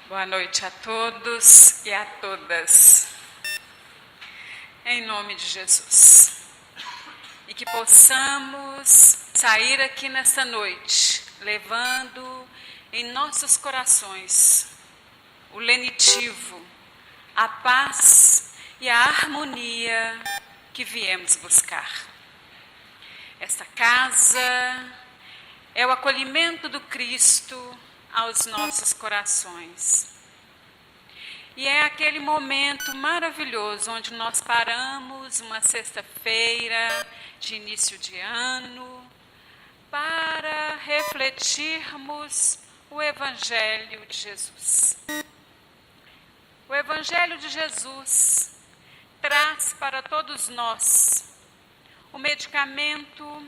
Boa noite a todos e a todas. Em nome de Jesus. E que possamos sair aqui nesta noite, levando em nossos corações o lenitivo, a paz e a harmonia que viemos buscar. Esta casa é o acolhimento do Cristo aos nossos corações. E é aquele momento maravilhoso onde nós paramos uma sexta-feira de início de ano para refletirmos o Evangelho de Jesus. O Evangelho de Jesus traz para todos nós o medicamento,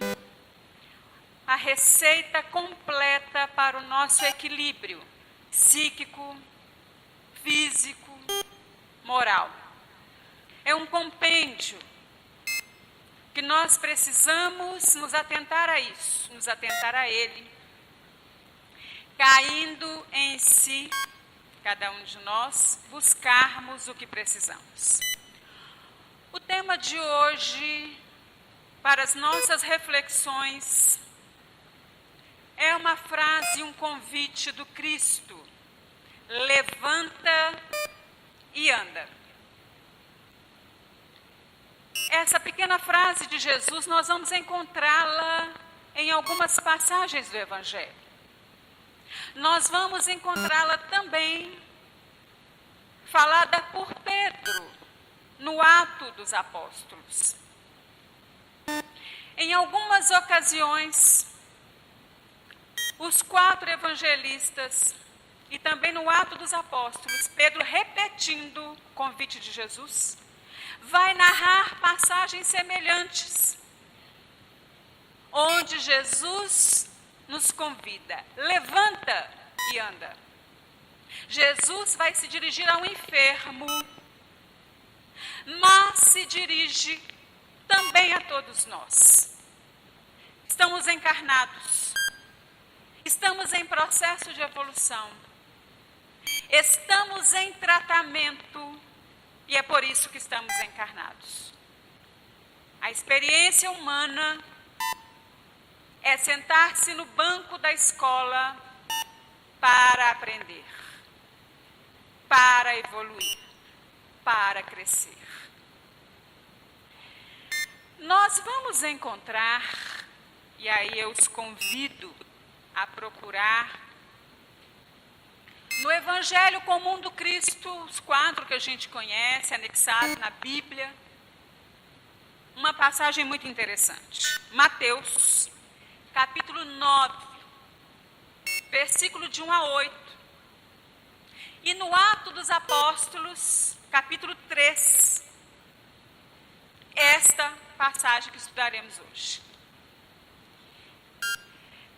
a receita completa para o nosso equilíbrio psíquico, físico, moral. É um compêndio que nós precisamos nos atentar a isso, nos atentar a ele, caindo em si, cada um de nós, buscarmos o que precisamos. O tema de hoje, para as nossas reflexões, é uma frase, um convite do Cristo: levanta e anda. Essa pequena frase de Jesus, nós vamos encontrá-la em algumas passagens do Evangelho. Nós vamos encontrá-la também falada por Pedro, no Atos dos Apóstolos. Em algumas ocasiões, os 4 evangelistas, e também no Atos dos Apóstolos, Pedro, repetindo o convite de Jesus, vai narrar passagens semelhantes, onde Jesus nos convida: levanta e anda. Jesus vai se dirigir ao enfermo, mas se dirige também a todos nós. Estamos encarnados, estamos em processo de evolução, estamos em tratamento e é por isso que estamos encarnados. A experiência humana é sentar-se no banco da escola para aprender, para evoluir, para crescer. Nós vamos encontrar, e aí eu os convido a procurar, no Evangelho comum do Cristo, os 4 que a gente conhece, anexados na Bíblia, uma passagem muito interessante. Mateus, capítulo 9, versículo de 1 a 8. E no Atos dos Apóstolos, capítulo 3, esta passagem que estudaremos hoje.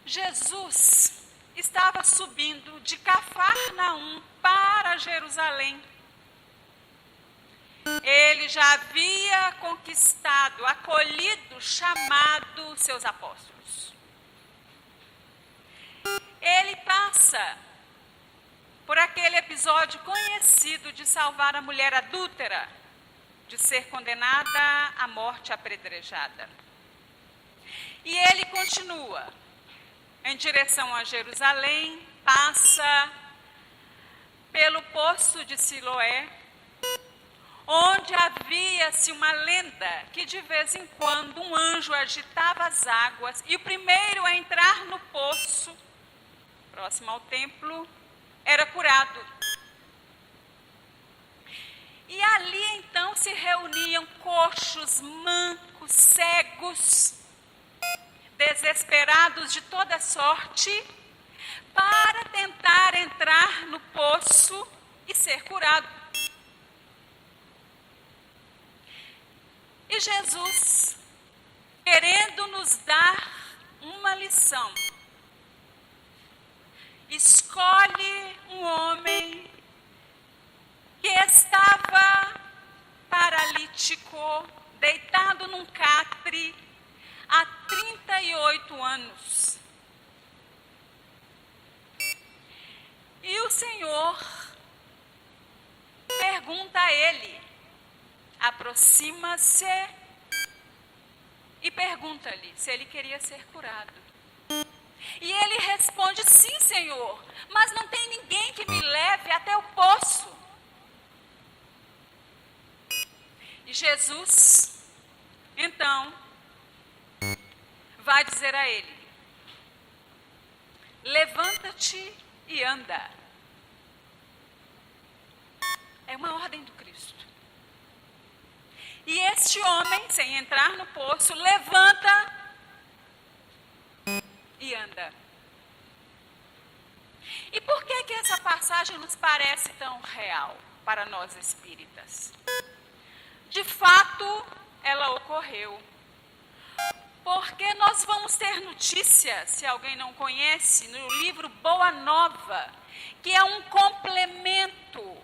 Jesus estava subindo de Cafarnaum para Jerusalém. Ele já havia conquistado, acolhido, chamado seus apóstolos. Ele passa por aquele episódio conhecido de salvar a mulher adúltera, de ser condenada à morte apedrejada. E ele continua em direção a Jerusalém, passa pelo poço de Siloé, onde havia-se uma lenda que de vez em quando um anjo agitava as águas e o primeiro a entrar no poço, próximo ao templo, era curado. E ali então se reuniam coxos, mancos, cegos, desesperados de toda sorte, para tentar entrar no poço e ser curado. E Jesus, querendo nos dar uma lição, escolhe um homem que estava paralítico, deitado num catre, há 38 anos. E o Senhor pergunta a ele, aproxima-se e pergunta-lhe se ele queria ser curado. E ele responde, sim, Senhor, mas não tem ninguém que me leve até o poço. E Jesus, então, vai dizer a ele, levanta-te e anda. É uma ordem do Cristo. E este homem, sem entrar no poço, levanta e anda. E por que essa passagem nos parece tão real para nós espíritas? De fato, ela ocorreu. Porque nós vamos ter notícia, se alguém não conhece, no livro Boa Nova, que é um complemento,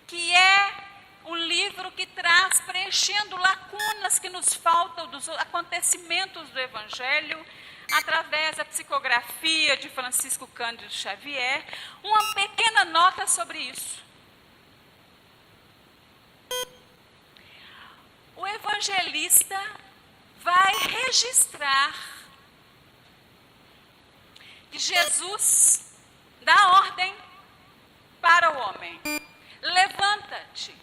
que é um livro que traz, preenchendo lacunas que nos faltam dos acontecimentos do Evangelho, através da psicografia de Francisco Cândido Xavier, uma pequena nota sobre isso. O evangelista vai registrar que Jesus dá ordem para o homem. Levanta-te,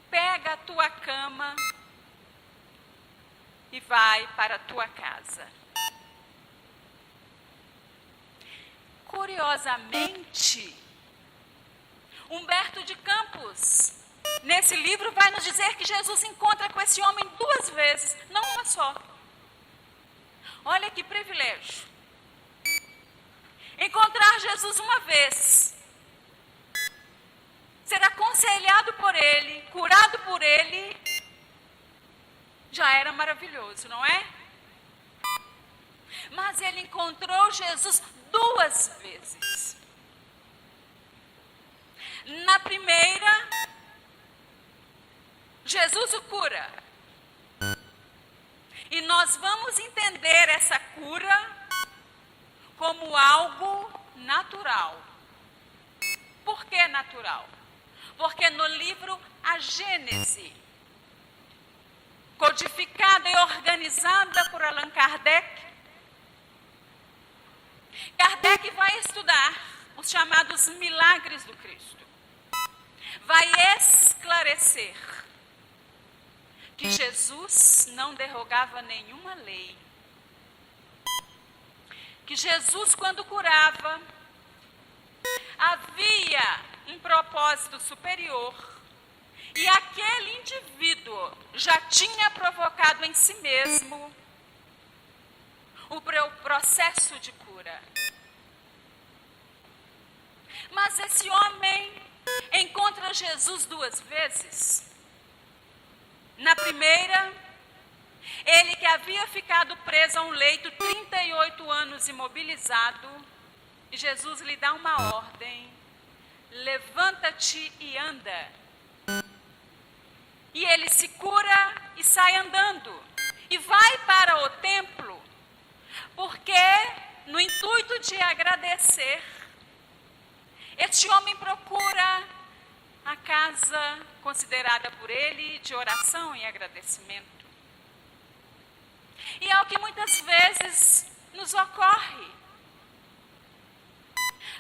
pega a tua cama e vai para a tua casa. Curiosamente, Humberto de Campos, nesse livro, vai nos dizer que Jesus se encontra com esse homem 2 vezes, não uma só. Olha que privilégio. Encontrar Jesus uma vez, ser aconselhado por ele, curado por ele, já era maravilhoso, não é? Mas ele encontrou Jesus 2 vezes. Na primeira, Jesus o cura. E nós vamos entender essa cura como algo natural. Por que natural? Porque no livro A Gênese, codificada e organizada por Allan Kardec, Kardec vai estudar os chamados milagres do Cristo. Vai esclarecer que Jesus não derrogava nenhuma lei. Que Jesus, quando curava, havia um propósito superior e aquele indivíduo já tinha provocado em si mesmo o processo de cura. Mas esse homem encontra Jesus 2 vezes. Na primeira, ele que havia ficado preso a um leito 38 anos imobilizado, e Jesus lhe dá uma ordem: levanta-te e anda. E ele se cura e sai andando, e vai para o templo, porque no intuito de agradecer, este homem procura a casa considerada por ele de oração e agradecimento. E é o que muitas vezes nos ocorre.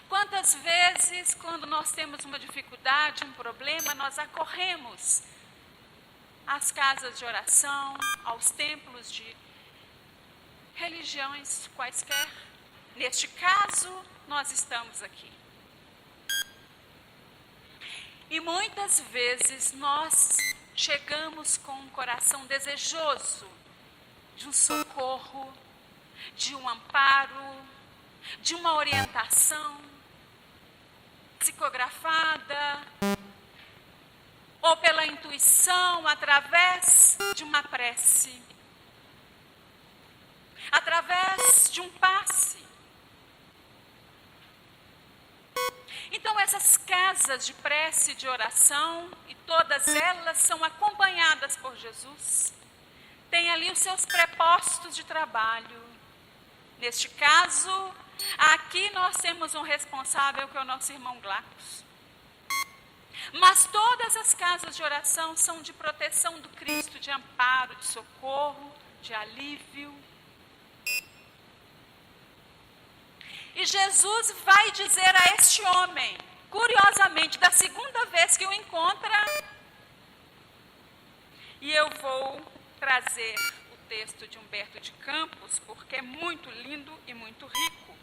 Quantas vezes, quando nós temos uma dificuldade, um problema, nós acorremos às casas de oração, aos templos de religiões quaisquer. Neste caso, nós estamos aqui. E muitas vezes nós chegamos com um coração desejoso de um socorro, de um amparo, de uma orientação psicografada, ou pela intuição, através de uma prece, através de um passe. Então essas casas de prece e de oração, e todas elas são acompanhadas por Jesus, têm ali os seus prepostos de trabalho. Neste caso, aqui nós temos um responsável que é o nosso irmão Glacos. Mas todas as casas de oração são de proteção do Cristo, de amparo, de socorro, de alívio. E Jesus vai dizer a este homem, curiosamente, da segunda vez que o encontra, e eu vou trazer o texto de Humberto de Campos, porque é muito lindo e muito rico.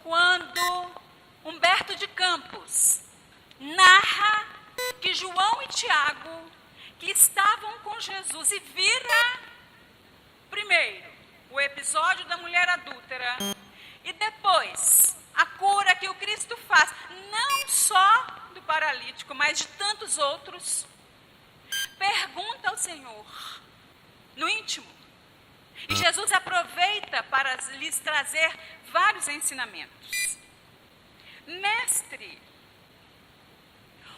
Quando Humberto de Campos narra que João e Tiago, que estavam com Jesus, e vira, primeiro, o episódio da mulher adúltera, e depois, a cura que o Cristo faz, não só do paralítico, mas de tantos outros, pergunta ao Senhor, no íntimo. E Jesus aproveita para lhes trazer vários ensinamentos. Mestre,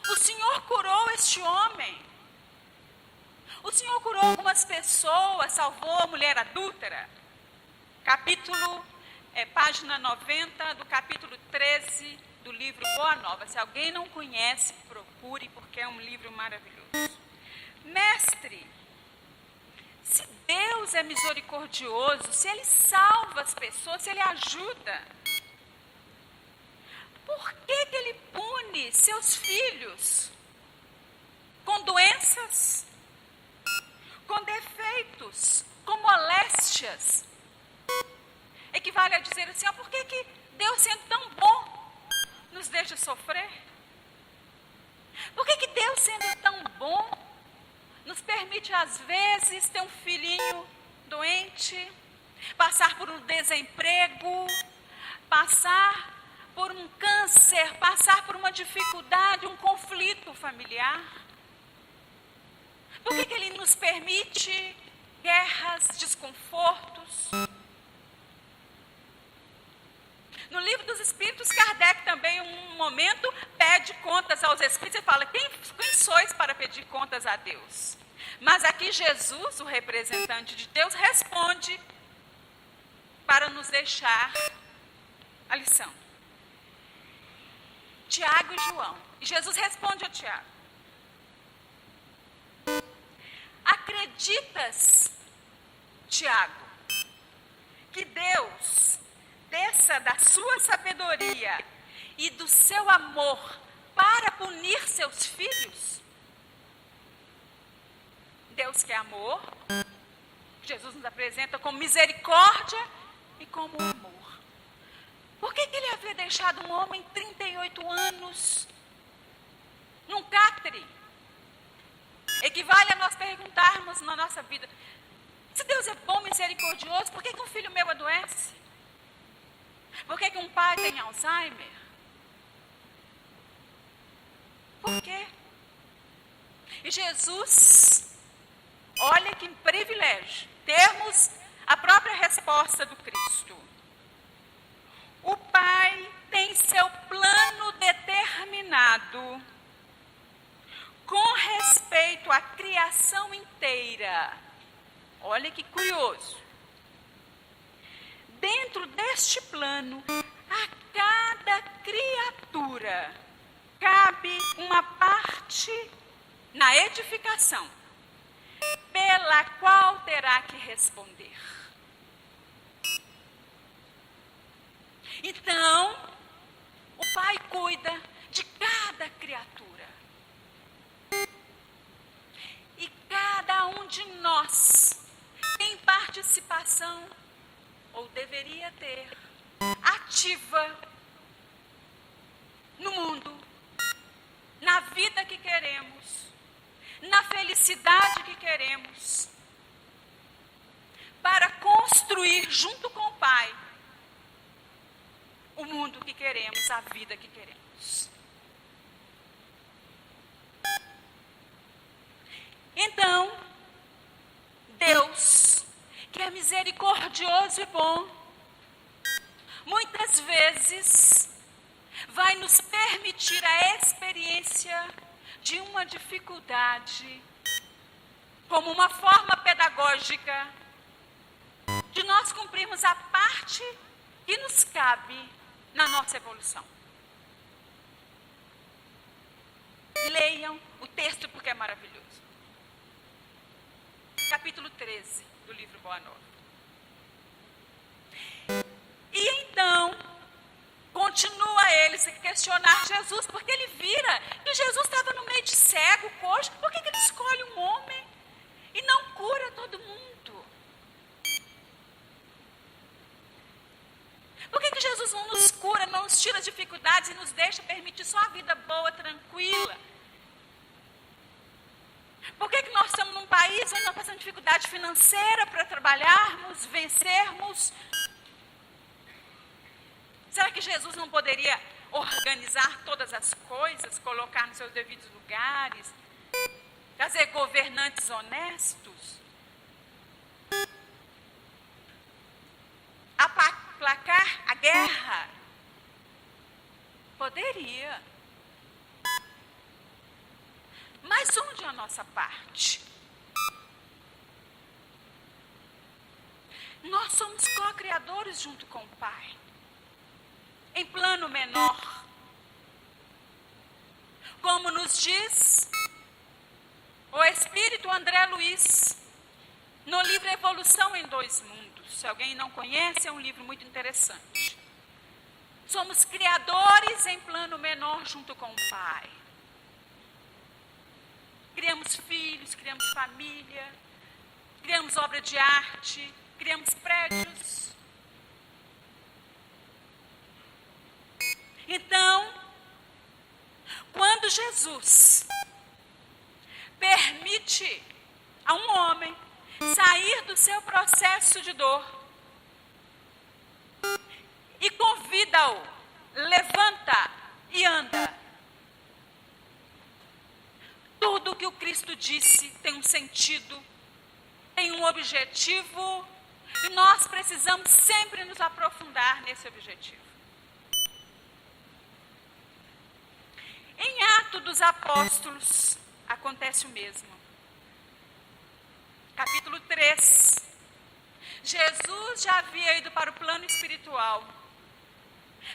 o Senhor curou este homem. O Senhor curou algumas pessoas, salvou a mulher adúltera. Página 90 do capítulo 13 do livro Boa Nova. Se alguém não conhece, procure, porque é um livro maravilhoso. Mestre, se Deus é misericordioso, se Ele salva as pessoas, se Ele ajuda, por que Ele pune seus filhos com doenças, com defeitos, com moléstias? Equivale a dizer assim, por que Deus, sendo tão bom, nos deixa sofrer? Por que Deus, sendo tão bom, nos permite, às vezes, ter um filhinho doente, passar por um desemprego, passar por um câncer, passar por uma dificuldade, um conflito familiar? Por que Ele nos permite guerras, desconfortos? No Livro dos Espíritos, Kardec também, em um momento, pede contas aos Espíritos e fala, quem sois para pedir contas a Deus? Mas aqui Jesus, o representante de Deus, responde para nos deixar a lição. Tiago e João. E Jesus responde a Tiago. Acreditas, Tiago, que Deus desça da sua sabedoria e do seu amor para punir seus filhos? Deus que é amor, Jesus nos apresenta como misericórdia e como amor. Por que Ele havia deixado um homem 38 anos num catre? Equivale a nós perguntarmos na nossa vida, se Deus é bom, misericordioso, por que um filho meu adoece? Por que um pai tem Alzheimer? Por quê? E Jesus, olha que privilégio, termos a própria resposta do Cristo. O Pai tem seu plano determinado com respeito à criação inteira. Olha que curioso. Dentro deste plano, a cada criatura cabe uma parte na edificação, pela qual terá que responder. Então, o Pai cuida de cada criatura. E cada um de nós tem participação, ou deveria ter, ativa no mundo, na vida que queremos, na felicidade que queremos, para construir junto com o Pai o mundo que queremos, a vida que queremos. Então, Deus, que é misericordioso e bom, muitas vezes vai nos permitir a experiência de uma dificuldade, como uma forma pedagógica de nós cumprirmos a parte que nos cabe na nossa evolução. Leiam o texto porque é maravilhoso. Capítulo 13 do livro Boa Nova. E então, continua ele se questionar Jesus, porque ele vira que Jesus estava no meio de cego, coxo. Por que ele escolhe um homem e não cura todo mundo? Por que Jesus não nos cura, não nos tira as dificuldades e nos deixa permitir só a vida boa, tranquila? Por que nós estamos num país onde nós passamos dificuldade financeira para trabalharmos, vencermos? Será que Jesus não poderia organizar todas as coisas, colocar nos seus devidos lugares, trazer governantes honestos? Aplacar a guerra? Poderia. Mas onde é a nossa parte? Nós somos co-criadores junto com o Pai. Em plano menor. Como nos diz o Espírito André Luiz, no livro Evolução em Dois Mundos. Se alguém não conhece, é um livro muito interessante. Somos criadores em plano menor junto com o Pai. Criamos filhos, criamos família, criamos obra de arte, criamos prédios. Então, quando Jesus permite a um homem sair do seu processo de dor e convida-o, levanta e anda. Tudo o que o Cristo disse tem um sentido, tem um objetivo, e nós precisamos sempre nos aprofundar nesse objetivo. Em Atos dos Apóstolos, acontece o mesmo. Capítulo 3. Jesus já havia ido para o plano espiritual.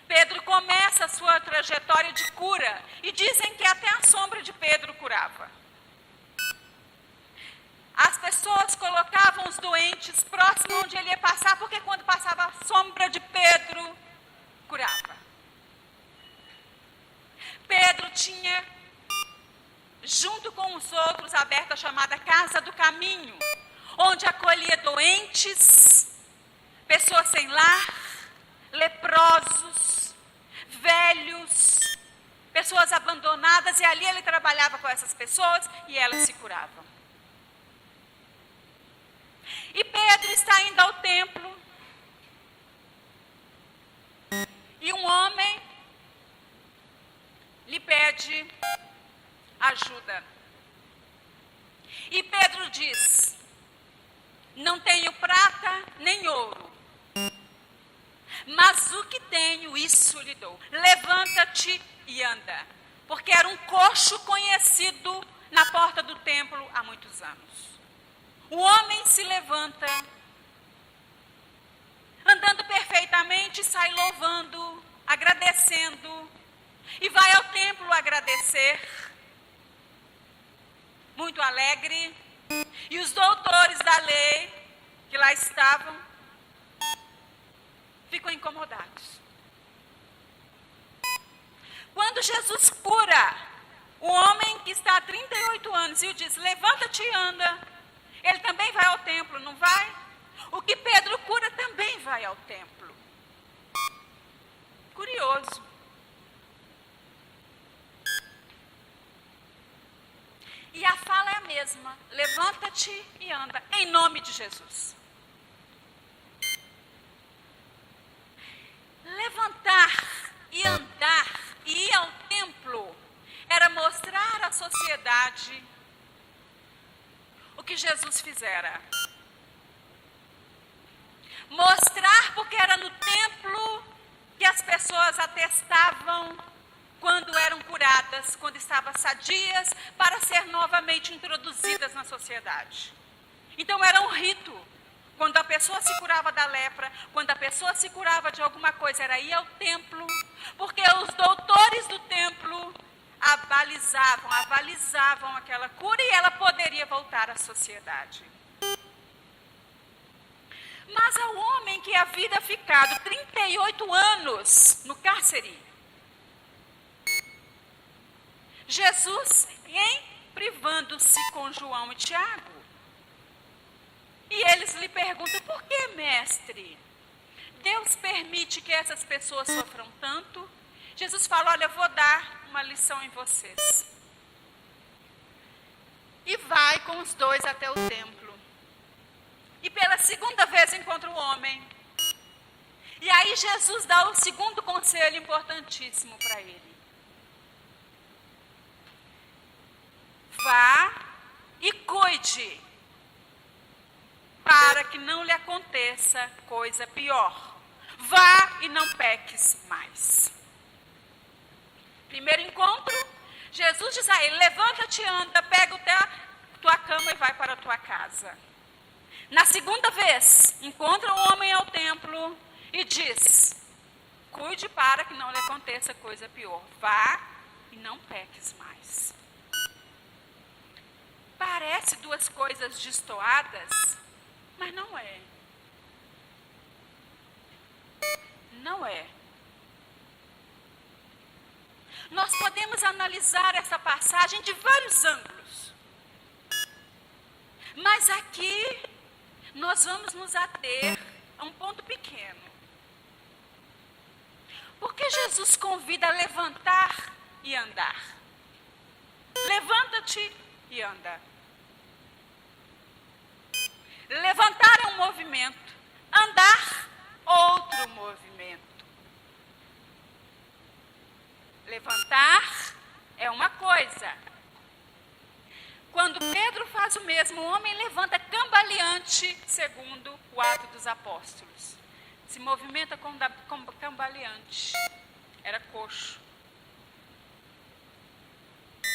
Pedro começa a sua trajetória de cura, e dizem que até a sombra de Pedro curava. As pessoas colocavam os doentes próximo onde ele ia passar, porque quando passava a sombra de Pedro, curava. Pedro tinha, junto com os outros, aberto a chamada Casa do Caminho, onde acolhia doentes, pessoas sem lar, leprosos, velhos, pessoas abandonadas, e ali ele trabalhava com essas pessoas e elas se curavam. E Pedro está indo ao templo, e um homem lhe pede ajuda. E Pedro diz: não tenho prata nem ouro, mas o que tenho, isso lhe dou. Levanta-te e anda. Porque era um coxo conhecido na porta do templo há muitos anos. O homem se levanta, andando perfeitamente, sai louvando, agradecendo, e vai ao templo agradecer, muito alegre. E os doutores da lei, que lá estavam, ficam incomodados. Quando Jesus cura o homem que está há 38 anos e o diz: levanta-te e anda, ele também vai ao templo, não vai? O que Pedro cura também vai ao templo. Curioso. E a fala é a mesma: levanta-te e anda, em nome de Jesus. Levantar e andar e ir ao templo era mostrar à sociedade o que Jesus fizera. Mostrar, porque era no templo que as pessoas atestavam quando eram curadas, quando estavam sadias, para ser novamente introduzidas na sociedade. Então era um rito. Quando a pessoa se curava da lepra, quando a pessoa se curava de alguma coisa, era ir ao templo, porque os doutores do templo avalizavam aquela cura e ela poderia voltar à sociedade. Mas ao homem que havia ficado 38 anos no cárcere, Jesus, privando-se com João e Tiago, e eles lhe perguntam: por que, mestre? Deus permite que essas pessoas sofram tanto? Jesus fala: olha, eu vou dar uma lição em vocês. E vai com os dois até o templo. E pela segunda vez encontra o homem. E aí Jesus dá o segundo conselho importantíssimo para ele. Vá e cuide, para que não lhe aconteça coisa pior. Vá e não peques mais. Primeiro encontro, Jesus diz a ele: levanta-te, anda, pega tua cama e vai para a tua casa. Na segunda vez, encontra o homem ao templo e diz: cuide para que não lhe aconteça coisa pior. Vá e não peques mais. Parece duas coisas destoadas, mas não é. Não é. Nós podemos analisar essa passagem de vários ângulos. Mas aqui nós vamos nos ater a um ponto pequeno. Porque Jesus convida a levantar e andar. Levanta-te e anda. Levantar é um movimento, andar, outro movimento. Levantar é uma coisa. Quando Pedro faz o mesmo, o homem levanta cambaleante, segundo o Ato dos Apóstolos. Se movimenta como cambaleante. Era coxo.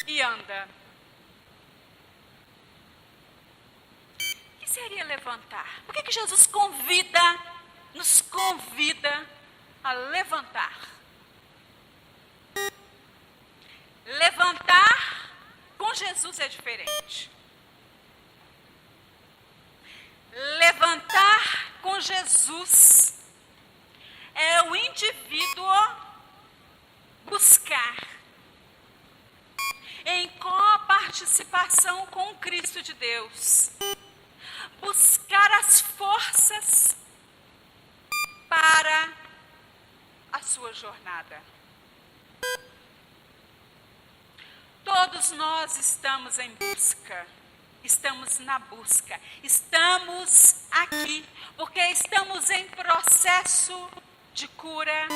E anda. O que seria levantar? Por que Jesus nos convida a levantar? Levantar com Jesus é diferente. Levantar com Jesus é o indivíduo buscar em coparticipação com o Cristo de Deus, buscar as forças para a sua jornada. Todos nós estamos em busca, estamos na busca, estamos aqui, porque estamos em processo de cura,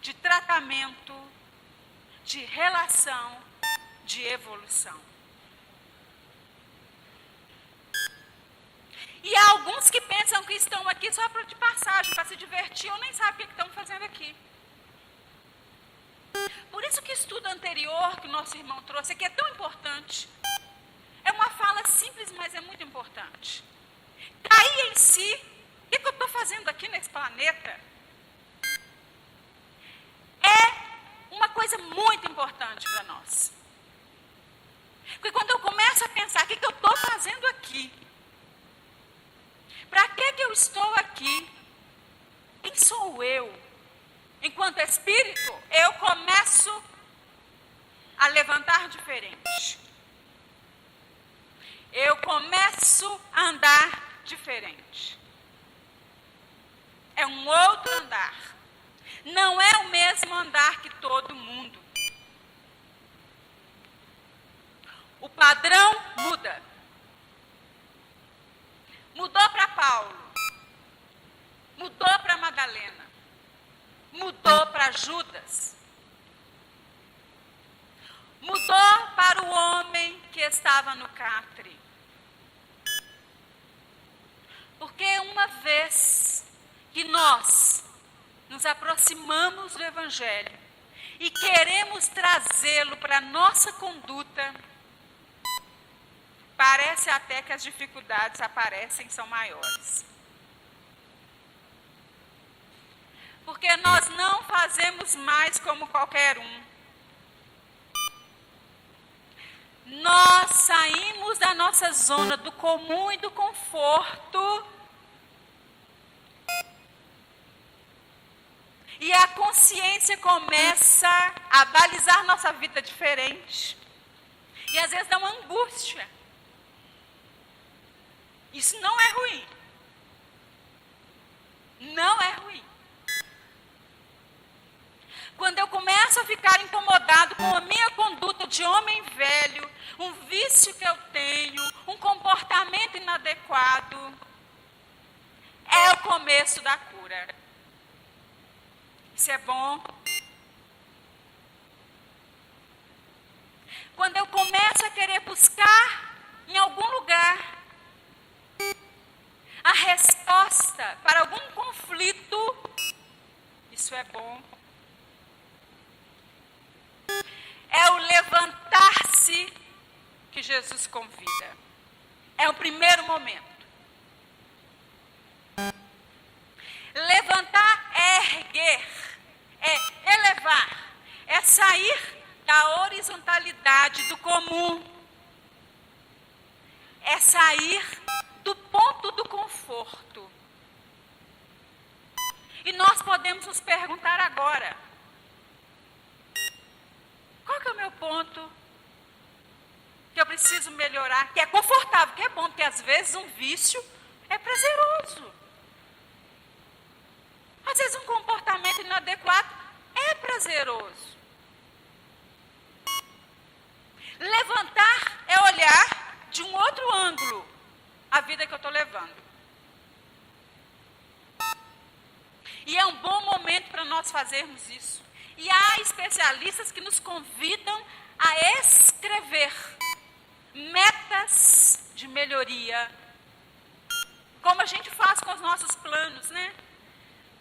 de tratamento, de relação, de evolução. E há alguns que pensam que estão aqui só de passagem, para se divertir, ou nem sabem o que estão fazendo aqui. Por isso que o estudo anterior que o nosso irmão trouxe aqui é tão importante. É uma fala simples, mas é muito importante. Cair em si, o que eu estou fazendo aqui nesse planeta? É uma coisa muito importante para nós. Porque quando eu começo a pensar, o que eu estou fazendo aqui? Para que eu estou aqui? Quem sou eu? Enquanto espírito, eu começo a levantar diferente. Eu começo a andar diferente. É um outro andar. Não é o mesmo andar que todo mundo. O padrão muda. Mudou para Paulo. Mudou para Madalena. Mudou para Judas. Mudou para o homem que estava no catre. Porque uma vez que nós nos aproximamos do Evangelho e queremos trazê-lo para a nossa conduta, parece até que as dificuldades aparecem e são maiores. Porque nós não fazemos mais como qualquer um. nós saímos da nossa zona do comum e do conforto e a consciência começa a balizar nossa vida diferente. E às vezes dá uma angústia. Isso não é ruim. Não é ruim. Quando eu começo a ficar incomodado com a minha conduta de homem velho, um vício que eu tenho, um comportamento inadequado, é o começo da cura. Isso é bom. Quando eu começo a querer buscar em algum lugar a resposta para algum conflito, isso é bom. É o levantar-se que Jesus convida. É o primeiro momento. Levantar é erguer, é elevar, é sair da horizontalidade do comum. É sair do ponto do conforto. E nós podemos nos perguntar agora: qual que é o meu ponto que eu preciso melhorar? Que é confortável, que é bom, porque às vezes um vício é prazeroso. Às vezes um comportamento inadequado é prazeroso. Levantar é olhar de um outro ângulo a vida que eu estou levando. E é um bom momento para nós fazermos isso. E há especialistas que nos convidam a escrever metas de melhoria, como a gente faz com os nossos planos, né?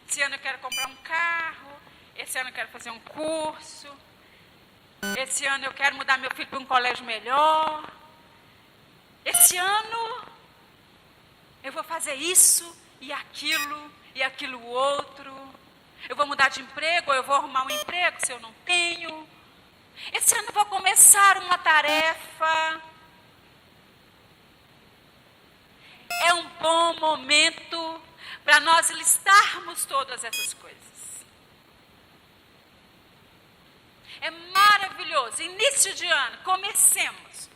Esse ano eu quero comprar um carro, esse ano eu quero fazer um curso, esse ano eu quero mudar meu filho para um colégio melhor, esse ano eu vou fazer isso e aquilo outro. Eu vou mudar de emprego, ou eu vou arrumar um emprego se eu não tenho. Esse ano eu vou começar uma tarefa. É um bom momento para nós listarmos todas essas coisas. É maravilhoso. Início de ano, comecemos.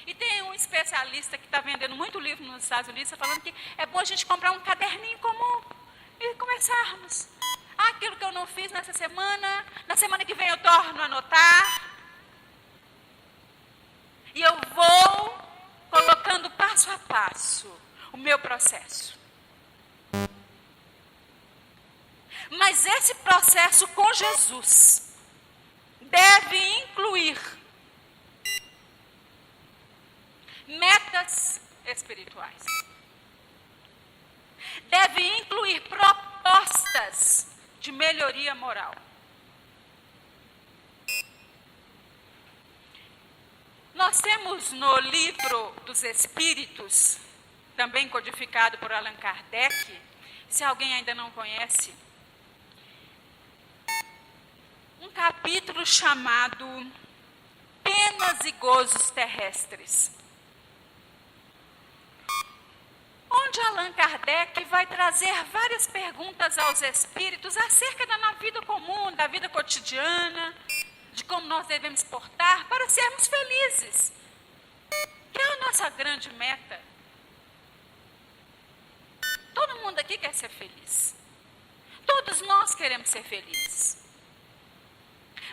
E tem um especialista que está vendendo muito livro nos Estados Unidos, falando que é bom a gente comprar um caderninho comum e começarmos. Aquilo que eu não fiz nessa semana, na semana que vem eu torno a anotar. E eu vou colocando passo a passo o meu processo. Mas esse processo com Jesus deve incluir metas espirituais. Deve incluir propostas de melhoria moral. Nós temos no livro dos Espíritos, também codificado por Allan Kardec, se alguém ainda não conhece, um capítulo chamado Penas e Gozos Terrestres, onde Allan Kardec vai trazer várias perguntas aos espíritos acerca da vida comum, da vida cotidiana, de como nós devemos portar para sermos felizes, que é a nossa grande meta. Todo mundo aqui quer ser feliz. Todos nós queremos ser felizes.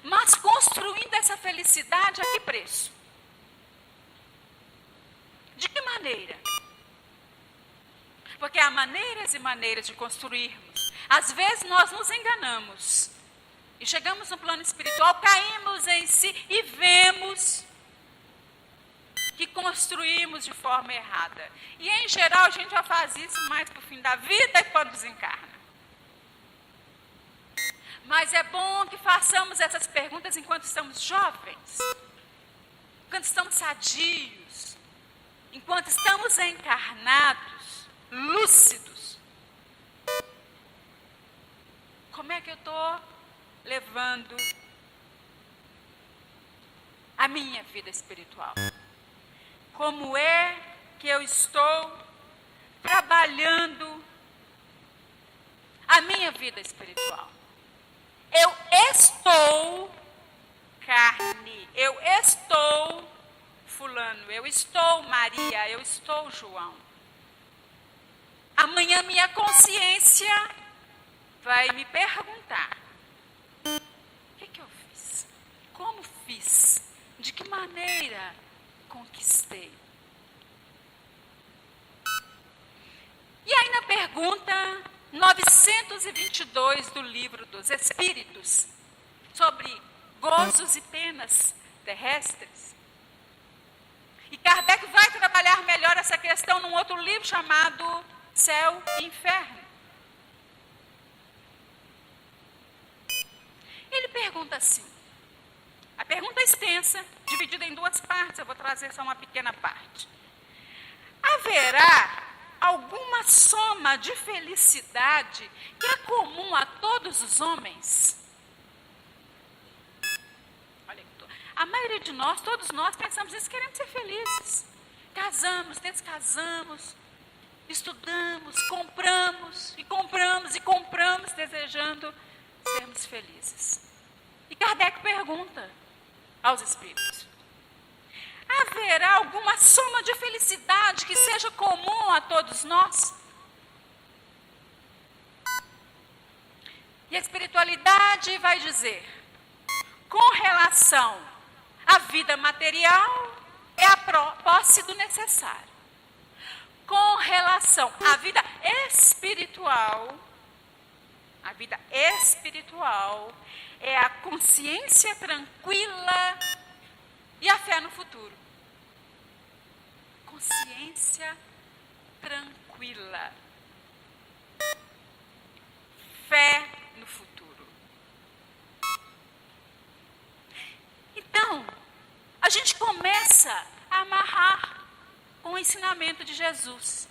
Mas construindo essa felicidade a que preço? De que maneira? Porque há maneiras e maneiras de construirmos. Às vezes nós nos enganamos. E chegamos no plano espiritual, caímos em si e vemos que construímos de forma errada. E em geral a gente já faz isso mais para o fim da vida e quando desencarna. Mas é bom que façamos essas perguntas enquanto estamos jovens, enquanto estamos sadios, enquanto estamos encarnados, lúcidos. Como é que eu estou levando a minha vida espiritual. Como é que eu estou trabalhando a minha vida espiritual? Eu estou carne, eu estou fulano, eu estou Maria, eu estou João. Amanhã minha consciência vai me perguntar: o que eu fiz? Como fiz? De que maneira conquistei? E aí na pergunta 922 do Livro dos Espíritos, sobre gozos e penas terrestres, e Kardec vai trabalhar melhor essa questão num outro livro chamado Céu e Inferno. Ele pergunta assim, a pergunta é extensa, dividida em duas partes, eu vou trazer só uma pequena parte. Haverá alguma soma de felicidade que é comum a todos os homens? Olha, a maioria de nós, todos nós, pensamos isso, queremos ser felizes. Casamos, descasamos, estudamos, compramos, e compramos, e compramos, desejando sermos felizes. E Kardec pergunta aos espíritos: haverá alguma soma de felicidade que seja comum a todos nós? E a espiritualidade vai dizer: com relação à vida material, é a posse do necessário. Com relação à vida espiritual, é a consciência tranquila e a fé no futuro. Consciência tranquila. Fé no futuro. Então, a gente começa a amarrar com o ensinamento de Jesus.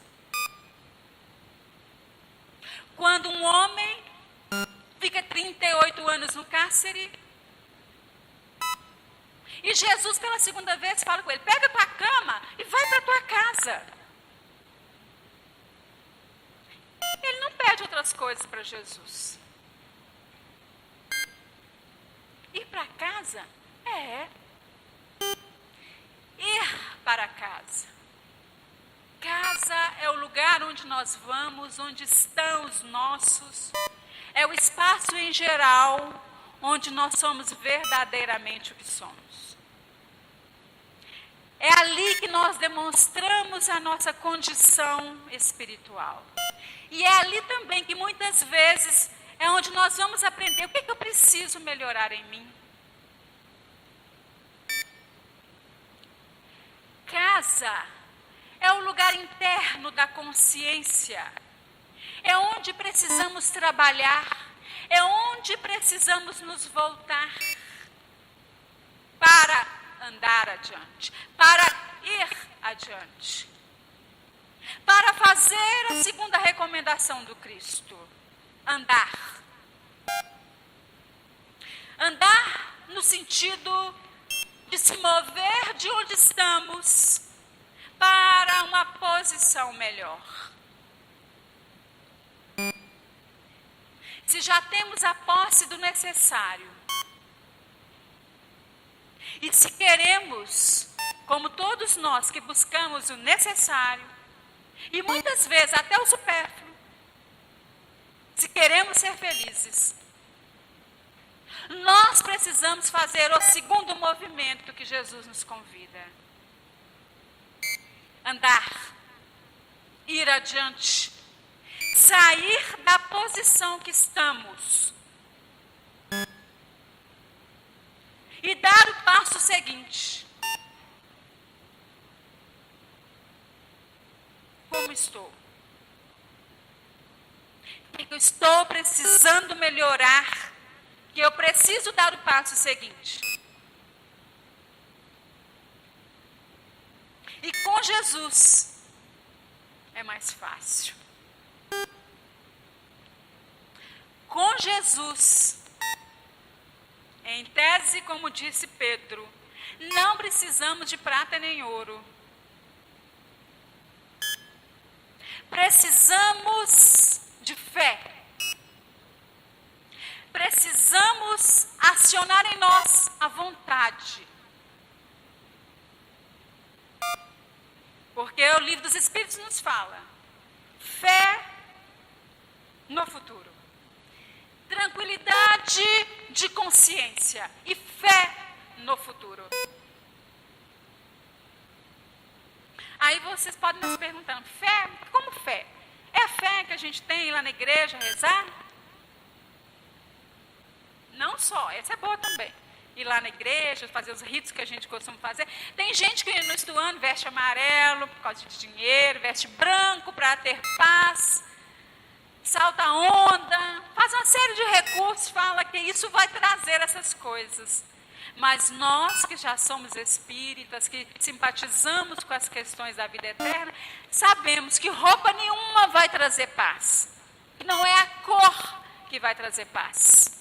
Quando um homem fica 38 anos no cárcere, e Jesus, pela segunda vez, fala com ele: pega a tua cama e vai para a tua casa. Ele não pede outras coisas para Jesus. Ir para casa ir para casa. Casa é o lugar onde nós vamos, onde estão os nossos. É o espaço em geral onde nós somos verdadeiramente o que somos. É ali que nós demonstramos a nossa condição espiritual. E é ali também que muitas vezes é onde nós vamos aprender o que eu preciso melhorar em mim. Casa é o lugar interno da consciência. É onde precisamos trabalhar. É onde precisamos nos voltar para andar adiante, para ir adiante, para fazer a segunda recomendação do Cristo: andar. Andar no sentido de se mover de onde estamos para uma posição melhor. Se já temos a posse do necessário, e se queremos, como todos nós que buscamos o necessário, e muitas vezes até o supérfluo, se queremos ser felizes, nós precisamos fazer o segundo movimento que Jesus nos convida: andar, ir adiante, sair da posição que estamos e dar o passo seguinte. Como estou? O que eu estou precisando melhorar? Que eu preciso dar o passo seguinte. E com Jesus é mais fácil. Com Jesus, em tese, como disse Pedro, Não precisamos de prata nem ouro. Precisamos de fé. Precisamos acionar em nós a vontade. Porque o livro dos Espíritos nos fala: fé no futuro, tranquilidade de consciência e fé no futuro. Aí vocês podem nos perguntar: fé? Como fé? É a fé que a gente tem lá na igreja, rezar? Não só, essa é boa também. Ir lá na igreja, fazer os ritos que a gente costuma fazer. Tem gente que no isto ano veste amarelo por causa de dinheiro, veste branco para ter paz, salta onda, faz uma série de recursos, fala que isso vai trazer essas coisas. Mas nós que já somos espíritas, que simpatizamos com as questões da vida eterna, sabemos que roupa nenhuma vai trazer paz. Não é a cor que vai trazer paz.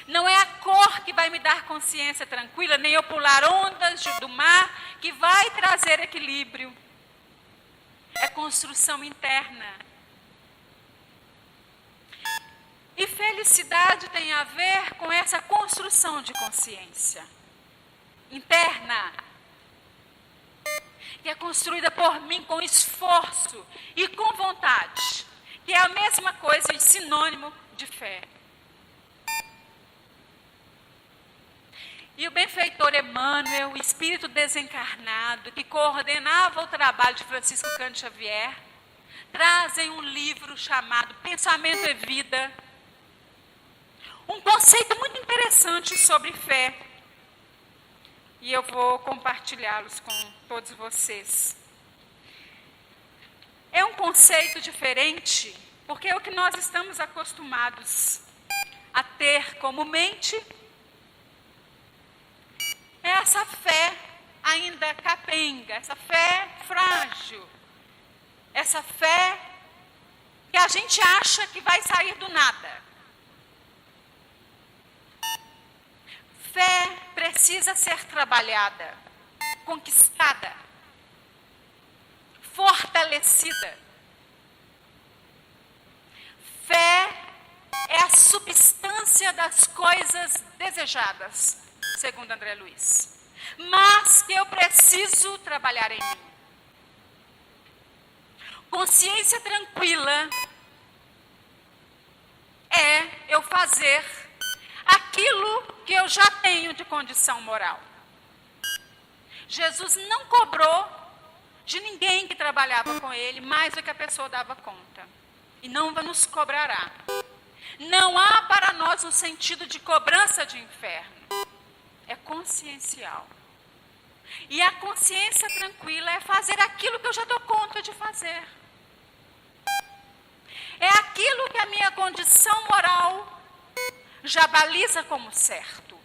Não é a cor que vai me dar consciência tranquila, nem eu pular ondas do mar, que vai trazer equilíbrio. É construção interna. E felicidade tem a ver com essa construção de consciência interna, que é construída por mim com esforço e com vontade, que é a mesma coisa e sinônimo de fé. E o benfeitor Emmanuel, o espírito desencarnado, que coordenava o trabalho de Francisco Cândido Xavier, trazem um livro chamado Pensamento e Vida, um conceito muito interessante sobre fé. E eu vou compartilhá-los com todos vocês. É um conceito diferente, porque é o que nós estamos acostumados a ter comumente. É essa fé ainda capenga, essa fé frágil, essa fé que a gente acha que vai sair do nada. Fé precisa ser trabalhada, conquistada, fortalecida. Fé é a substância das coisas desejadas, segundo André Luiz, mas que eu preciso trabalhar em mim. Consciência tranquila é eu fazer aquilo que eu já tenho de condição moral. Jesus não cobrou de ninguém que trabalhava com ele mais do que a pessoa dava conta. E não nos cobrará. Não há para nós um sentido de cobrança de inferno. É consciencial. E a consciência tranquila é fazer aquilo que eu já dou conta de fazer. É aquilo que a minha condição moral já baliza como certo.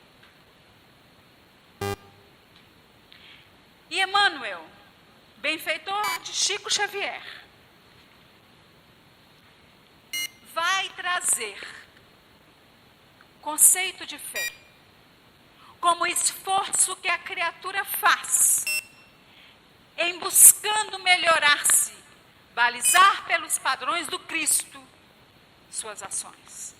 E Emmanuel, benfeitor de Chico Xavier, vai trazer conceito de fé como esforço que a criatura faz em buscando melhorar-se, balizar pelos padrões do Cristo suas ações.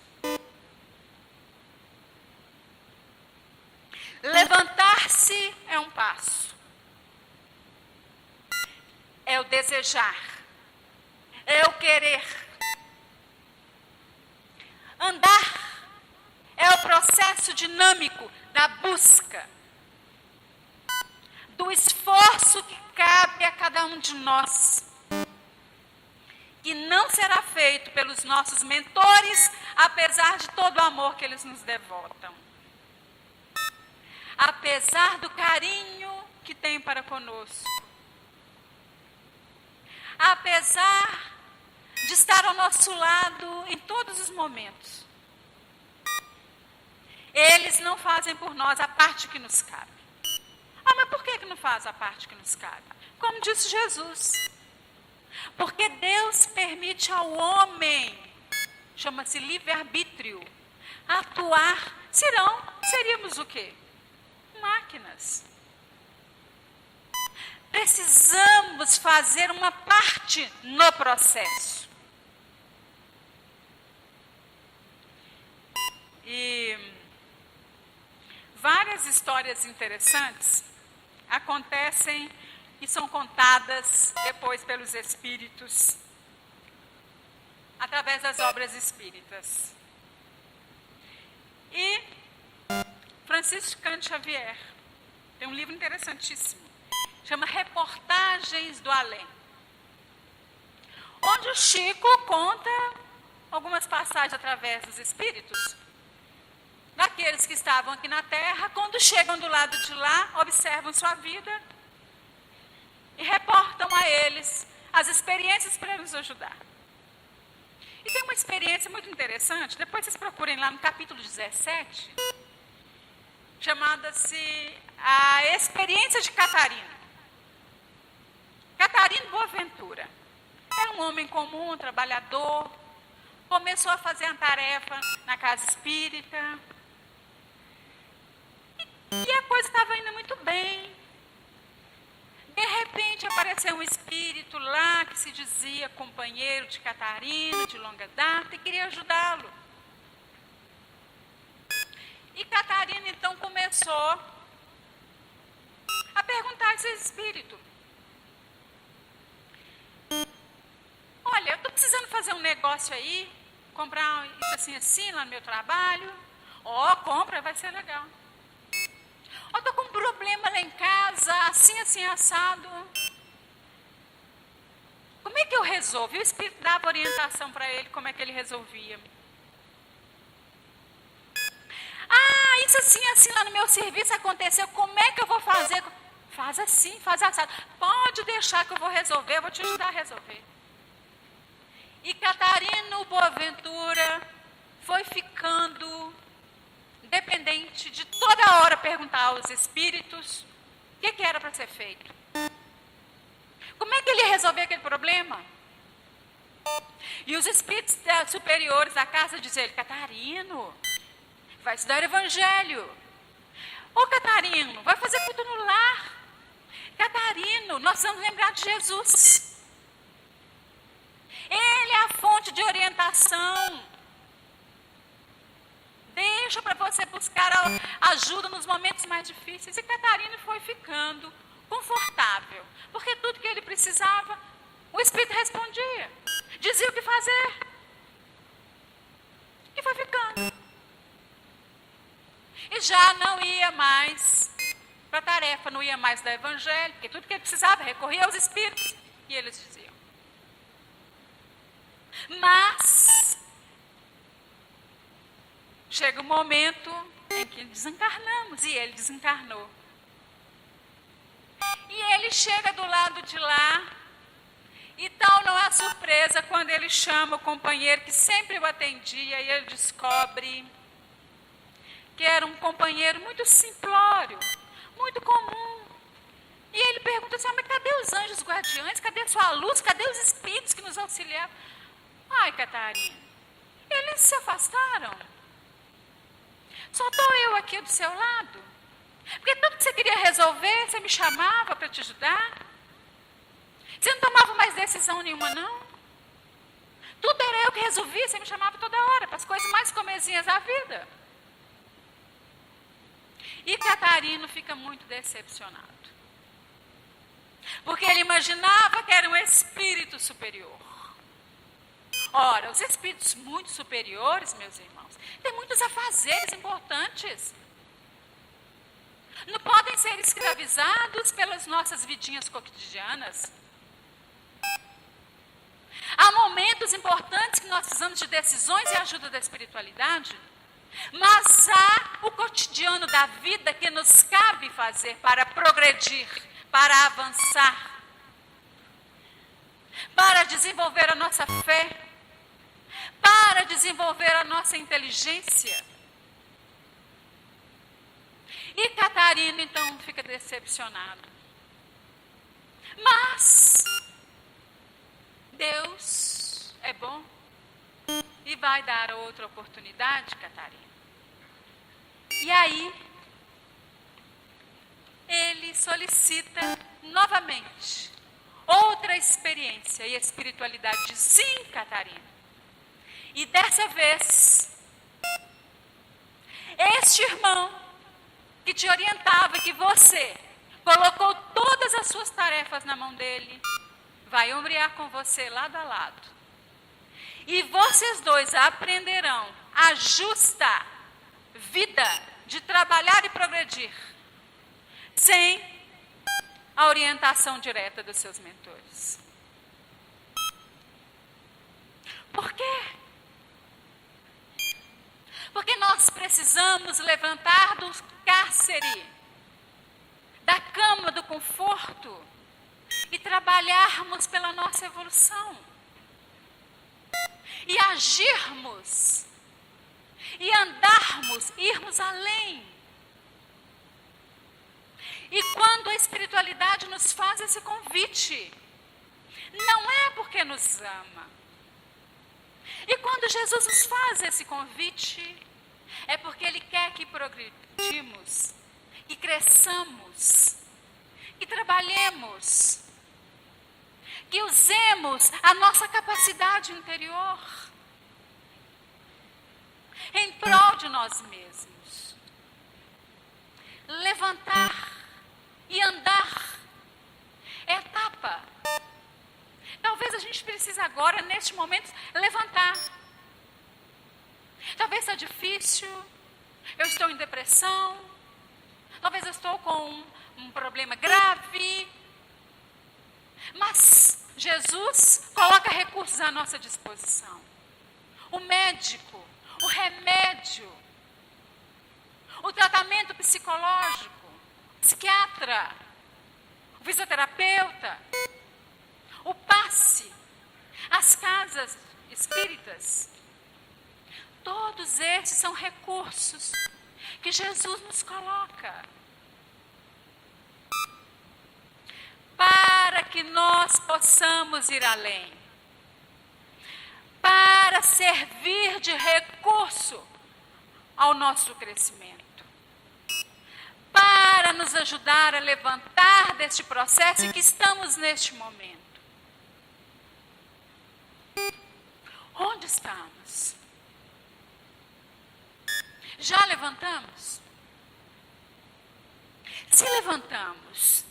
Levantar-se é um passo, é o desejar, é o querer. Andar é o processo dinâmico da busca, do esforço que cabe a cada um de nós, que não será feito pelos nossos mentores, apesar de todo o amor que eles nos devotam, apesar do carinho que tem para conosco, apesar de estar ao nosso lado em todos os momentos. Eles não fazem por nós a parte que nos cabe. Ah, mas por que não faz a parte que nos cabe? Como disse Jesus, porque Deus permite ao homem, chama-se livre-arbítrio, atuar, senão seríamos o quê? máquinas. Precisamos fazer uma parte no processo. E várias histórias interessantes acontecem e são contadas depois pelos espíritos, através das obras espíritas. E Francisco Cândido Xavier tem um livro interessantíssimo, chama Reportagens do Além, onde o Chico conta algumas passagens através dos espíritos, daqueles que estavam aqui na Terra, quando chegam do lado de lá, observam sua vida e reportam a eles as experiências para nos ajudar. E tem uma experiência muito interessante, depois vocês procurem lá no capítulo 17, chamada-se A Experiência de Catarino. Catarino Boaventura era um homem comum, um trabalhador, começou a fazer a tarefa na casa espírita, e a coisa estava indo muito bem. De repente apareceu um espírito lá que se dizia companheiro de Catarino, de longa data, e queria ajudá-lo. E Catarino então começou a perguntar a esse espírito: olha, eu estou precisando fazer um negócio aí, comprar isso assim assim lá no meu trabalho. Compra, vai ser legal. Estou com um problema lá em casa, assim, assim, assado. Como é que eu resolvo? E o Espírito dava orientação para ele, como é que ele resolvia. Isso assim, assim, lá no meu serviço aconteceu, como é que eu vou fazer? Faz assim, faz assado. Pode deixar que eu vou resolver, eu vou te ajudar a resolver. E Catarino Boaventura foi ficando dependente de toda hora perguntar aos espíritos o que era para ser feito. Como é que ele ia resolver aquele problema? E os espíritos superiores da casa diziam: Catarino, vai estudar o Evangelho. Catarino, vai fazer culto no lar. Catarino, nós vamos lembrar de Jesus. Ele é a fonte de orientação. Deixa para você buscar ajuda nos momentos mais difíceis. E Catarino foi ficando confortável, porque tudo que ele precisava, o Espírito respondia, dizia o que fazer. E foi ficando. E já não ia mais para a tarefa, não ia mais do Evangelho, porque tudo que ele precisava recorria aos Espíritos. E eles diziam. Mas chega um momento em que desencarnamos, e ele desencarnou. E ele chega do lado de lá, e tal não é surpresa quando ele chama o companheiro que sempre o atendia, e ele descobre que era um companheiro muito simplório, muito comum. E ele pergunta assim: mas cadê os anjos guardiães? Cadê sua luz? Cadê os espíritos que nos auxiliavam? Catarina, eles se afastaram. Só estou eu aqui do seu lado. Porque tudo que você queria resolver, você me chamava para te ajudar. Você não tomava mais decisão nenhuma, não. Tudo era eu que resolvia, você me chamava toda hora, para as coisas mais comezinhas da vida. E Catarino fica muito decepcionado. Porque ele imaginava que era um espírito superior. Ora, os espíritos muito superiores, meus irmãos, têm muitos afazeres importantes. Não podem ser escravizados pelas nossas vidinhas cotidianas. Há momentos importantes que nós precisamos de decisões e ajuda da espiritualidade, mas há o cotidiano da vida que nos cabe fazer para progredir, para avançar, para desenvolver a nossa fé, para desenvolver a nossa inteligência. E Catarino, então, fica decepcionado. Mas Deus é bom e vai dar outra oportunidade, Catarino. E aí, ele solicita novamente outra experiência e espiritualidade. Diz, sim, Catarina. E dessa vez, este irmão que te orientava, que você colocou todas as suas tarefas na mão dele, vai ombrear com você lado a lado. E vocês dois aprenderão a justa vida de trabalhar e progredir, sem a orientação direta dos seus mentores. Por quê? Porque nós precisamos levantar do cárcere, da cama do conforto e trabalharmos pela nossa evolução. E agirmos, e andarmos, irmos além. E quando a espiritualidade nos faz esse convite, não é porque nos ama. E quando Jesus nos faz esse convite, é porque Ele quer que progredimos, que cresçamos, que trabalhemos, que usemos a nossa capacidade interior em prol de nós mesmos. Levantar e andar é etapa. Talvez a gente precise agora, neste momento, levantar. Talvez está difícil, eu estou em depressão, talvez eu estou com um problema grave, mas Jesus coloca recursos à nossa disposição. O médico, o remédio, o tratamento psicológico, o psiquiatra, o fisioterapeuta, o passe, as casas espíritas, todos esses são recursos que Jesus nos coloca para que nós possamos ir além, para servir de recurso ao nosso crescimento, para nos ajudar a levantar deste processo em que estamos neste momento. Onde estamos? Já levantamos? Se levantamos,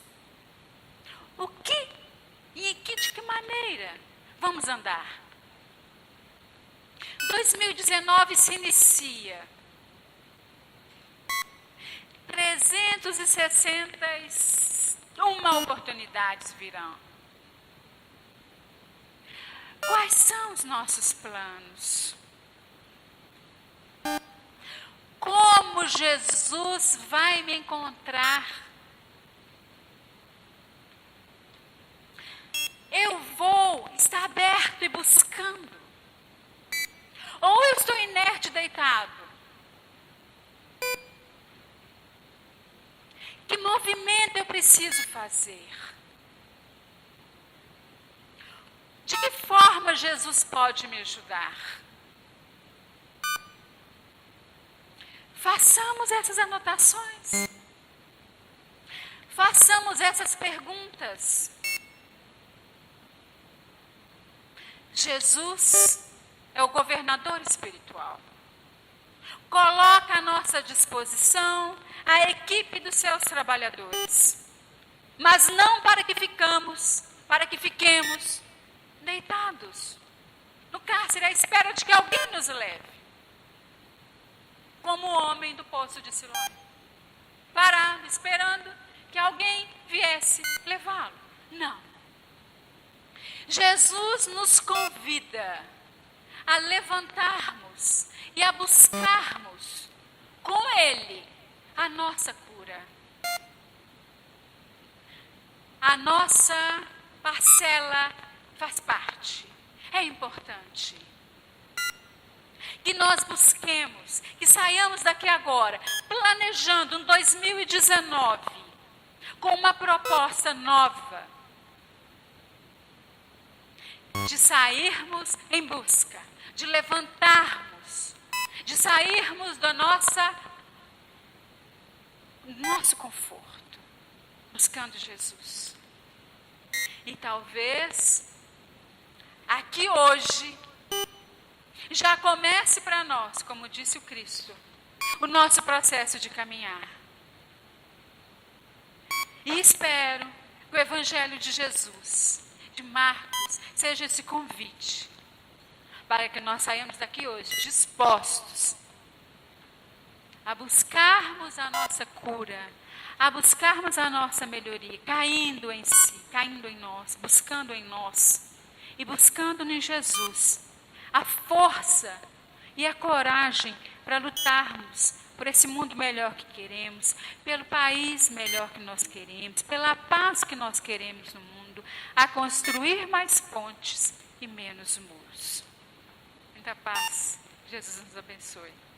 o que e de que maneira vamos andar? 2019 se inicia. 361 oportunidades virão. Quais são os nossos planos? Como Jesus vai me encontrar? Eu vou estar aberto e buscando? Ou eu estou inerte, deitado? Que movimento eu preciso fazer? De que forma Jesus pode me ajudar? Façamos essas anotações. Façamos essas perguntas. Jesus é o governador espiritual. Coloca à nossa disposição a equipe dos seus trabalhadores. Mas não para que fiquemos deitados no cárcere à espera de que alguém nos leve. Como o homem do poço de Siloé, parado, esperando que alguém viesse levá-lo. Não. Jesus nos convida a levantarmos e a buscarmos com Ele a nossa cura. A nossa parcela faz parte, é importante. Que nós busquemos, que saiamos daqui agora, planejando um 2019, com uma proposta nova, de sairmos em busca, de levantarmos, de sairmos da nosso conforto buscando Jesus. E talvez aqui hoje já comece para nós, como disse o Cristo, o nosso processo de caminhar. E espero que o Evangelho de Jesus, de Marcos, seja esse convite para que nós saímos daqui hoje dispostos a buscarmos a nossa cura, a buscarmos a nossa melhoria, caindo em si, caindo em nós, buscando em nós e buscando em Jesus a força e a coragem para lutarmos por esse mundo melhor que queremos, pelo país melhor que nós queremos, pela paz que nós queremos no mundo, a construir mais pontes e menos muros. Muita paz. Jesus nos abençoe.